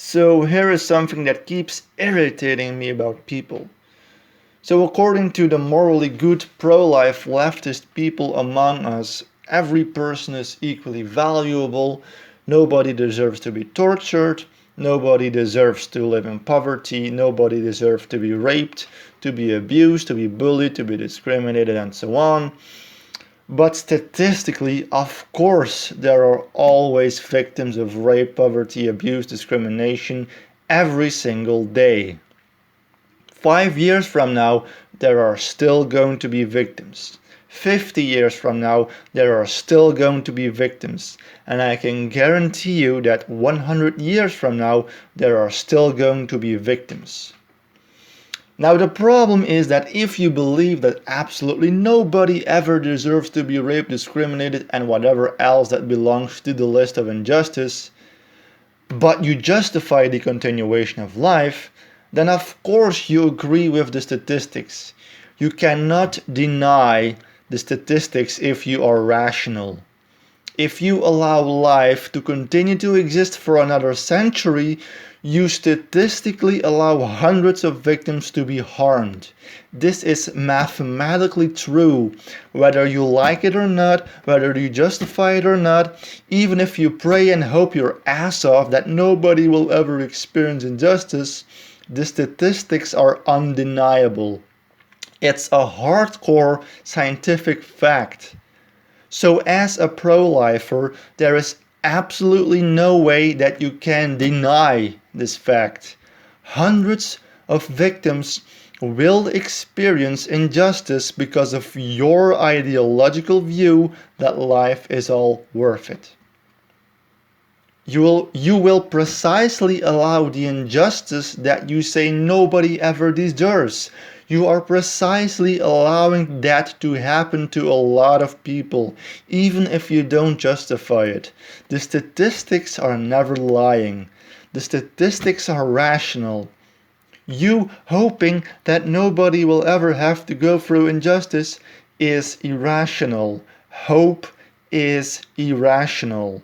So here is something that keeps irritating me about people. So according to the morally good pro-life leftist people among us, every person is equally valuable. Nobody deserves to be tortured. Nobody deserves to live in poverty. Nobody deserves to be raped, to be abused, to be bullied, to be discriminated, and so on. But statistically, of course, there are always victims of rape, poverty, abuse, discrimination every single day. 5 years from now, there are still going to be victims. 50 years from now, there are still going to be victims. And I can guarantee you that 100 years from now, there are still going to be victims. Now, the problem is that if you believe that absolutely nobody ever deserves to be raped, discriminated, and whatever else that belongs to the list of injustice, but you justify the continuation of life, then of course you agree with the statistics. You cannot deny the statistics if you are rational. If you allow life to continue to exist for another century, you statistically allow hundreds of victims to be harmed. This is mathematically true, whether you like it or not, whether you justify it or not, even if you pray and hope your ass off that nobody will ever experience injustice, the statistics are undeniable. It's a hardcore scientific fact. So, as a pro-lifer, there is absolutely no way that you can deny this fact. Hundreds of victims will experience injustice because of your ideological view that life is all worth it. You will precisely allow the injustice that you say nobody ever deserves. You are precisely allowing that to happen to a lot of people, even if you don't justify it. The statistics are never lying. The statistics are rational. You hoping that nobody will ever have to go through injustice is irrational. Hope is irrational.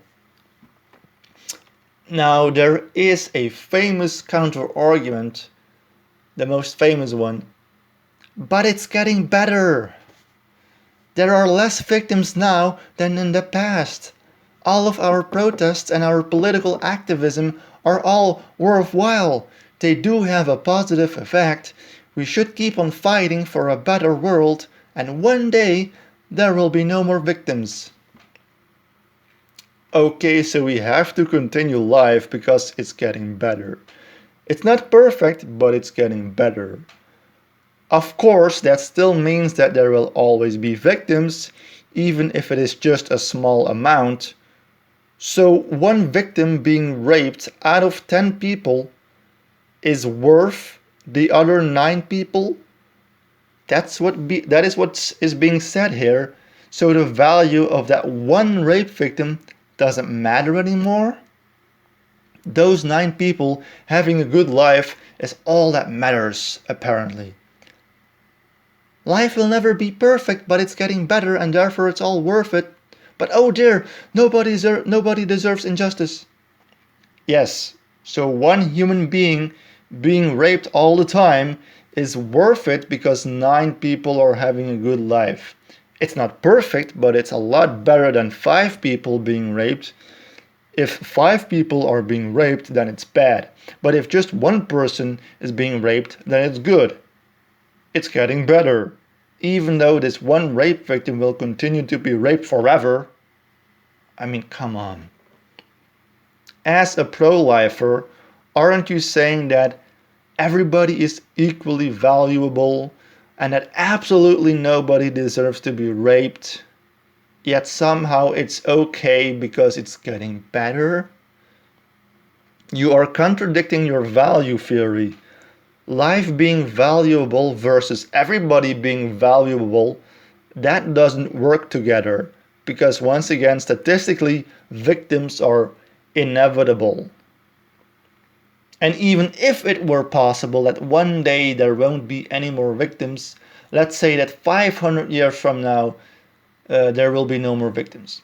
Now, there is a famous counter-argument, the most famous one, but it's getting better. There are less victims now than in the past. All of our protests and our political activism are all worthwhile. They do have a positive effect. We should keep on fighting for a better world, and one day there will be no more victims. Okay, so we have to continue life because it's getting better. It's not perfect, but it's getting better. Of course, that still means that there will always be victims, even if it is just a small amount. So, one victim being raped out of 10 people is worth the other 9 people. That is what is being said here. So, the value of that one rape victim doesn't matter anymore. Those 9 people having a good life is all that matters, apparently. Life will never be perfect, but it's getting better and therefore it's all worth it. But oh dear, nobody deserves injustice. Yes, so one human being raped all the time is worth it because 9 people are having a good life. It's not perfect, but it's a lot better than 5 people being raped. If 5 people are being raped, then it's bad. But if just one person is being raped, then it's good. It's getting better. Even though this one rape victim will continue to be raped forever. I mean, come on. As a pro-lifer, aren't you saying that everybody is equally valuable and that absolutely nobody deserves to be raped, yet somehow it's okay because it's getting better? You are contradicting your value theory. Life being valuable versus everybody being valuable, that doesn't work together because once again, statistically, victims are inevitable. And even if it were possible that one day there won't be any more victims, let's say that 500 years from now there will be no more victims.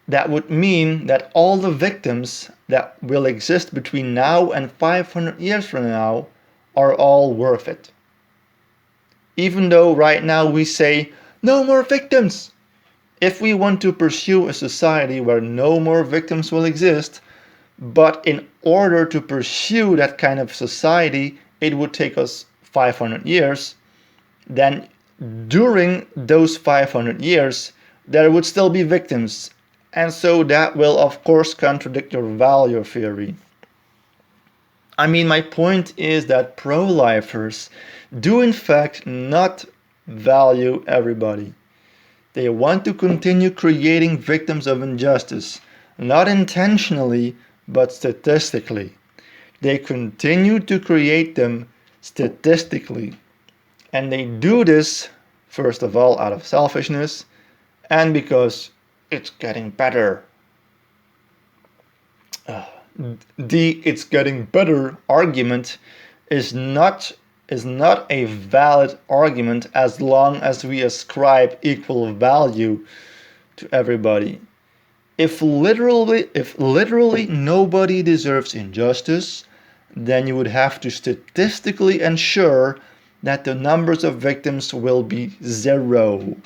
that would mean that all the victims that will exist between now and 500 years from now are all worth it. Even though right now we say, no more victims. If we want to pursue a society where no more victims will exist, but in order to pursue that kind of society, it would take us 500 years, then during those 500 years, there would still be victims. And so that will, of course, contradict your value theory. I mean, my point is that pro-lifers do in fact not value everybody. They want to continue creating victims of injustice, not intentionally, but statistically. They continue to create them statistically. And they do this, first of all, out of selfishness, and because it's getting better. The "it's getting better" argument is not a valid argument as long as we ascribe equal value to everybody. If literally nobody deserves injustice, then you would have to statistically ensure that the numbers of victims will be 0.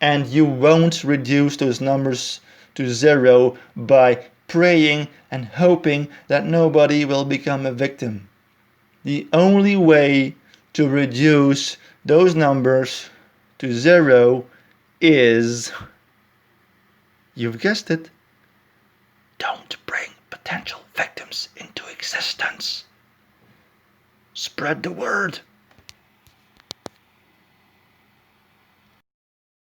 And you won't reduce those numbers to 0 by praying and hoping that nobody will become a victim. The only way to reduce those numbers to 0 is, you've guessed it, don't bring potential victims into existence. Spread the word.